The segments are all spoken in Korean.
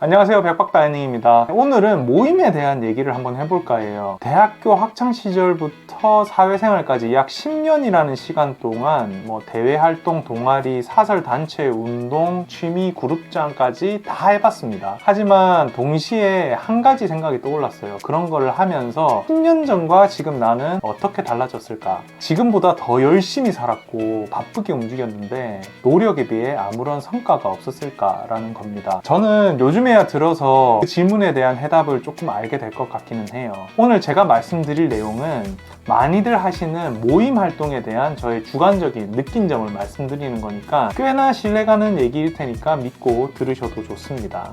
안녕하세요, 백박다이닝입니다. 오늘은 모임에 대한 얘기를 한번 해볼까 해요. 대학교 학창시절부터 사회생활까지 약 10년이라는 시간 동안 대외활동, 동아리, 사설단체, 운동, 취미, 그룹장까지 다 해봤습니다. 하지만 동시에 한 가지 생각이 떠올랐어요. 그런 거를 하면서 10년 전과 지금 나는 어떻게 달라졌을까? 지금보다 더 열심히 살았고 바쁘게 움직였는데 노력에 비해 아무런 성과가 없었을까라는 겁니다. 저는 요즘에야 들어서 그 질문에 대한 해답을 조금 알게 될 것 같기는 해요. 오늘 제가 말씀드릴 내용은 많이들 하시는 모임 활동에 대한 저의 주관적인 느낀 점을 말씀드리는 거니까 꽤나 신뢰가는 얘기일 테니까 믿고 들으셔도 좋습니다.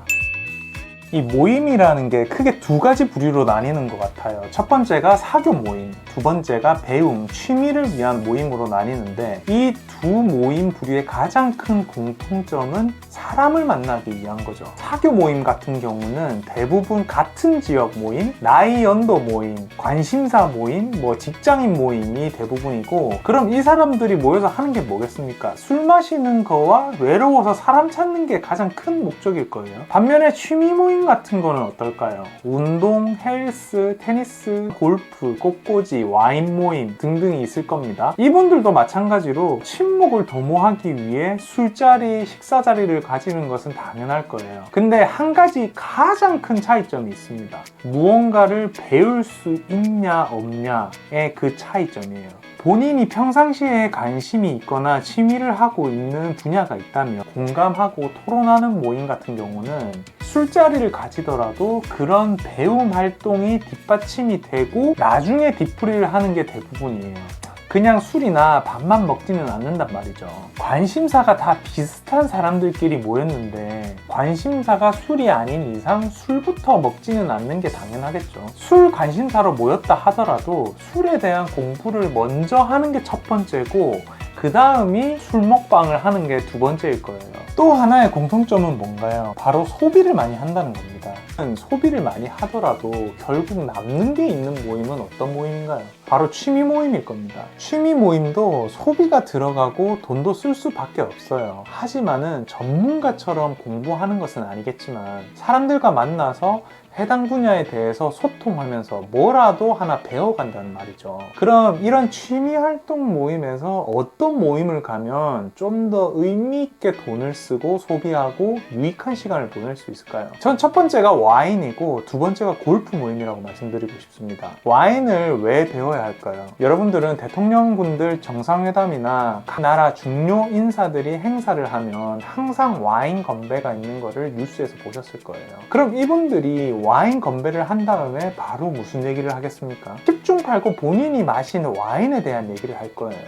이 모임이라는 게 크게 두 가지 부류로 나뉘는 것 같아요. 첫 번째가 사교 모임, 두 번째가 배움, 취미를 위한 모임으로 나뉘는데 이 두 모임 부류의 가장 큰 공통점은 사람을 만나기 위한 거죠. 사교 모임 같은 경우는 대부분 같은 지역 모임, 나이 연도 모임, 관심사 모임, 직장인 모임이 대부분이고, 그럼 이 사람들이 모여서 하는 게 뭐겠습니까? 술 마시는 거와 외로워서 사람 찾는 게 가장 큰 목적일 거예요. 반면에 취미 모임 같은 거는 어떨까요? 운동, 헬스, 테니스, 골프, 꽃꽂이, 와인 모임 등등이 있을 겁니다. 이분들도 마찬가지로 친목을 도모하기 위해 술자리, 식사자리를 가지는 것은 당연할 거예요. 근데 한 가지 가장 큰 차이점이 있습니다. 무언가를 배울 수 있냐 없냐의 그 차이점이에요. 본인이 평상시에 관심이 있거나 취미를 하고 있는 분야가 있다면 공감하고 토론하는 모임 같은 경우는 술자리를 가지더라도 그런 배움 활동이 뒷받침이 되고 나중에 뒤풀이를 하는 게 대부분이에요. 그냥 술이나 밥만 먹지는 않는단 말이죠. 관심사가 다 비슷한 사람들끼리 모였는데 관심사가 술이 아닌 이상 술부터 먹지는 않는 게 당연하겠죠. 술 관심사로 모였다 하더라도 술에 대한 공부를 먼저 하는 게 첫 번째고 그 다음이 술 먹방을 하는 게 두 번째일 거예요. 또 하나의 공통점은 뭔가요? 바로 소비를 많이 한다는 겁니다. 소비를 많이 하더라도 결국 남는 게 있는 모임은 어떤 모임인가요? 바로 취미 모임일 겁니다. 취미 모임도 소비가 들어가고 돈도 쓸 수밖에 없어요. 하지만은 전문가처럼 공부하는 것은 아니겠지만 사람들과 만나서 해당 분야에 대해서 소통하면서 뭐라도 하나 배워간다는 말이죠. 그럼 이런 취미 활동 모임에서 어떤 모임을 가면 좀 더 의미 있게 돈을 쓰고 소비하고 유익한 시간을 보낼 수 있을까요? 전 첫 번째가 와인이고 두 번째가 골프 모임이라고 말씀드리고 싶습니다. 와인을 왜 배워야 할까요? 여러분들은 대통령분들 정상회담이나 각 나라 중요 인사들이 행사를 하면 항상 와인 건배가 있는 거를 뉴스에서 보셨을 거예요. 그럼 이분들이 와인 건배를 한 다음에 바로 무슨 얘기를 하겠습니까? 10중 8구 본인이 마시는 와인에 대한 얘기를 할 거예요.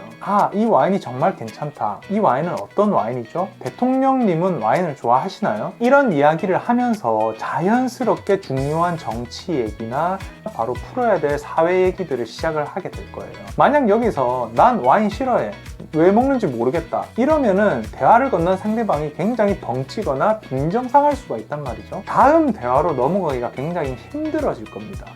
이 와인이 정말 괜찮다. 이 와인은 어떤 와인이죠? 대통령님은 와인을 좋아하시나요? 이런 이야기를 하면서 자연스럽게 중요한 정치 얘기나 바로 풀어야 될 사회 얘기들을 시작을 하게 될 거예요. 만약 여기서 난 와인 싫어해. 왜 먹는지 모르겠다. 이러면은 대화를 건넌 상대방이 굉장히 벙치거나 빈정상할 수가 있단 말이죠. 다음 대화로 넘어가기가 굉장히 힘들어질 겁니다.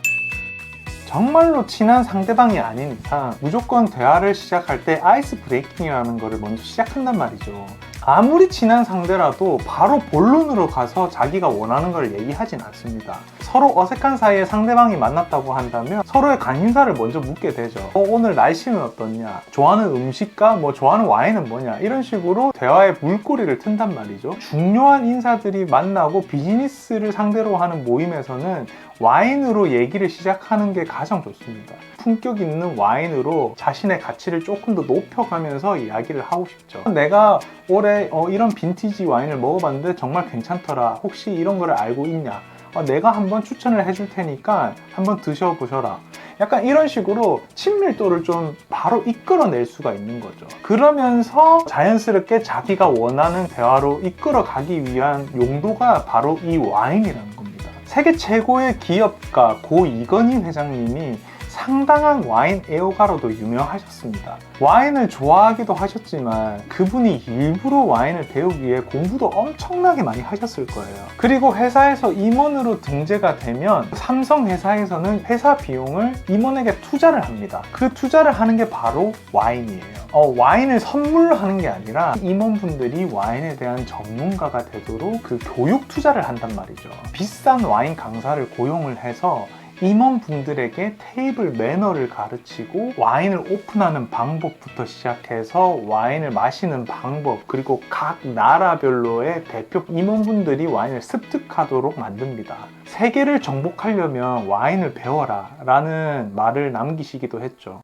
정말로 친한 상대방이 아닌 이상 무조건 대화를 시작할 때 아이스 브레이킹이라는 거를 먼저 시작한단 말이죠. 아무리 친한 상대라도 바로 본론으로 가서 자기가 원하는 걸 얘기하진 않습니다. 서로 어색한 사이에 상대방이 만났다고 한다면 서로의 관심사를 먼저 묻게 되죠. 오늘 날씨는 어떻냐? 좋아하는 음식과 좋아하는 와인은 뭐냐? 이런 식으로 대화의 물꼬리를 튼단 말이죠. 중요한 인사들이 만나고 비즈니스를 상대로 하는 모임에서는 와인으로 얘기를 시작하는 게 가장 좋습니다. 품격 있는 와인으로 자신의 가치를 조금 더 높여가면서 이야기를 하고 싶죠. 내가 올해 이런 빈티지 와인을 먹어봤는데 정말 괜찮더라. 혹시 이런 거를 알고 있냐? 내가 한번 추천을 해줄 테니까 한번 드셔보셔라. 약간 이런 식으로 친밀도를 좀 바로 이끌어낼 수가 있는 거죠. 그러면서 자연스럽게 자기가 원하는 대화로 이끌어가기 위한 용도가 바로 이 와인이라는 겁니다. 세계 최고의 기업가 고 이건희 회장님이 상당한 와인 애호가로도 유명하셨습니다. 와인을 좋아하기도 하셨지만 그분이 일부러 와인을 배우기 위해 공부도 엄청나게 많이 하셨을 거예요. 그리고 회사에서 임원으로 등재가 되면 삼성 회사에서는 회사 비용을 임원에게 투자를 합니다. 그 투자를 하는 게 바로 와인이에요. 와인을 선물로 하는 게 아니라 임원분들이 와인에 대한 전문가가 되도록 그 교육 투자를 한단 말이죠. 비싼 와인 강사를 고용을 해서 임원분들에게 테이블 매너를 가르치고 와인을 오픈하는 방법부터 시작해서 와인을 마시는 방법, 그리고 각 나라별로의 대표 임원분들이 와인을 습득하도록 만듭니다. 세계를 정복하려면 와인을 배워라 라는 말을 남기시기도 했죠.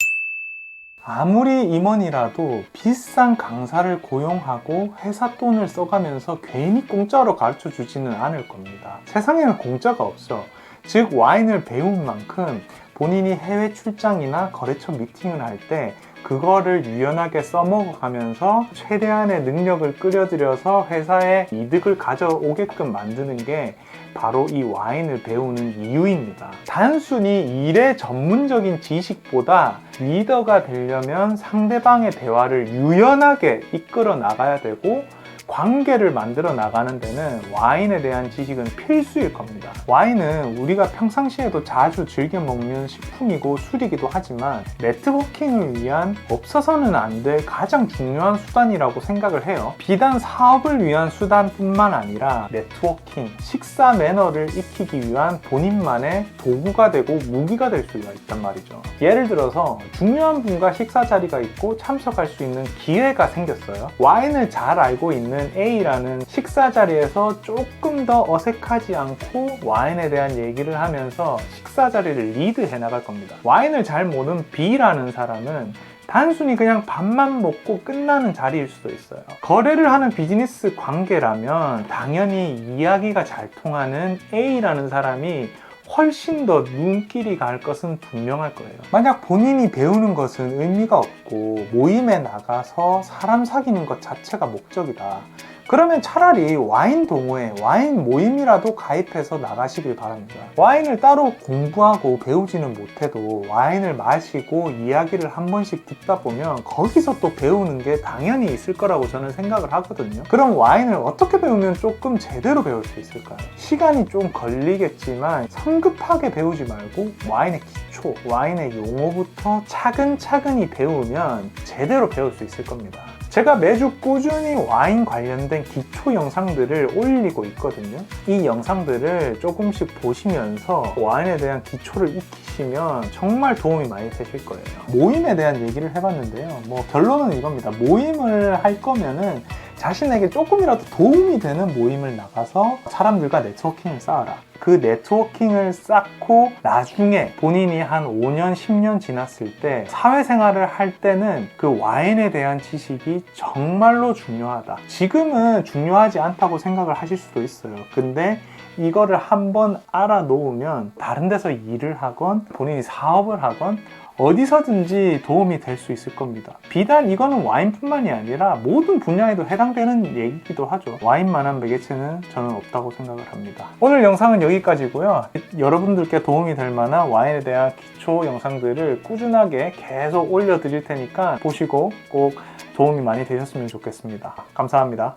아무리 임원이라도 비싼 강사를 고용하고 회사 돈을 써가면서 괜히 공짜로 가르쳐 주지는 않을 겁니다. 세상에는 공짜가 없어. 즉 와인을 배운 만큼 본인이 해외 출장이나 거래처 미팅을 할 때 그거를 유연하게 써먹어가면서 최대한의 능력을 끌어들여서 회사에 이득을 가져오게끔 만드는 게 바로 이 와인을 배우는 이유입니다. 단순히 일의 전문적인 지식보다 리더가 되려면 상대방의 대화를 유연하게 이끌어 나가야 되고 관계를 만들어 나가는 데는 와인에 대한 지식은 필수일 겁니다. 와인은 우리가 평상시에도 자주 즐겨 먹는 식품이고 술이기도 하지만 네트워킹을 위한 없어서는 안 될 가장 중요한 수단이라고 생각을 해요. 비단 사업을 위한 수단뿐만 아니라 네트워킹, 식사 매너를 익히기 위한 본인만의 도구가 되고 무기가 될 수가 있단 말이죠. 예를 들어서 중요한 분과 식사 자리가 있고 참석할 수 있는 기회가 생겼어요. 와인을 잘 알고 있는 A라는 식사 자리에서 조금 더 어색하지 않고 와인에 대한 얘기를 하면서 식사 자리를 리드해 나갈 겁니다. 와인을 잘 모르는 B라는 사람은 단순히 그냥 밥만 먹고 끝나는 자리일 수도 있어요. 거래를 하는 비즈니스 관계라면 당연히 이야기가 잘 통하는 A라는 사람이 훨씬 더 눈길이 갈 것은 분명할 거예요. 만약 본인이 배우는 것은 의미가 없고 모임에 나가서 사람 사귀는 것 자체가 목적이다. 그러면 차라리 와인 동호회, 와인 모임이라도 가입해서 나가시길 바랍니다. 와인을 따로 공부하고 배우지는 못해도 와인을 마시고 이야기를 한 번씩 듣다 보면 거기서 또 배우는 게 당연히 있을 거라고 저는 생각을 하거든요. 그럼 와인을 어떻게 배우면 조금 제대로 배울 수 있을까요? 시간이 좀 걸리겠지만 성급하게 배우지 말고 와인의 기초, 와인의 용어부터 차근차근히 배우면 제대로 배울 수 있을 겁니다. 제가 매주 꾸준히 와인 관련된 기초 영상들을 올리고 있거든요. 이 영상들을 조금씩 보시면서 와인에 대한 기초를 익히시면 정말 도움이 많이 되실 거예요. 모임에 대한 얘기를 해봤는데요. 결론은 이겁니다. 모임을 할 거면은 자신에게 조금이라도 도움이 되는 모임을 나가서 사람들과 네트워킹을 쌓아라. 그 네트워킹을 쌓고 나중에 본인이 한 5년, 10년 지났을 때 사회생활을 할 때는 그 와인에 대한 지식이 정말로 중요하다. 지금은 중요하지 않다고 생각을 하실 수도 있어요. 근데 이거를 한번 알아놓으면 다른 데서 일을 하건 본인이 사업을 하건 어디서든지 도움이 될 수 있을 겁니다. 비단 이거는 와인뿐만이 아니라 모든 분야에도 해당되는 얘기이기도 하죠. 와인만한 매개체는 저는 없다고 생각을 합니다. 오늘 영상은 여기까지고요. 여러분들께 도움이 될 만한 와인에 대한 기초 영상들을 꾸준하게 계속 올려드릴 테니까 보시고 꼭 도움이 많이 되셨으면 좋겠습니다. 감사합니다.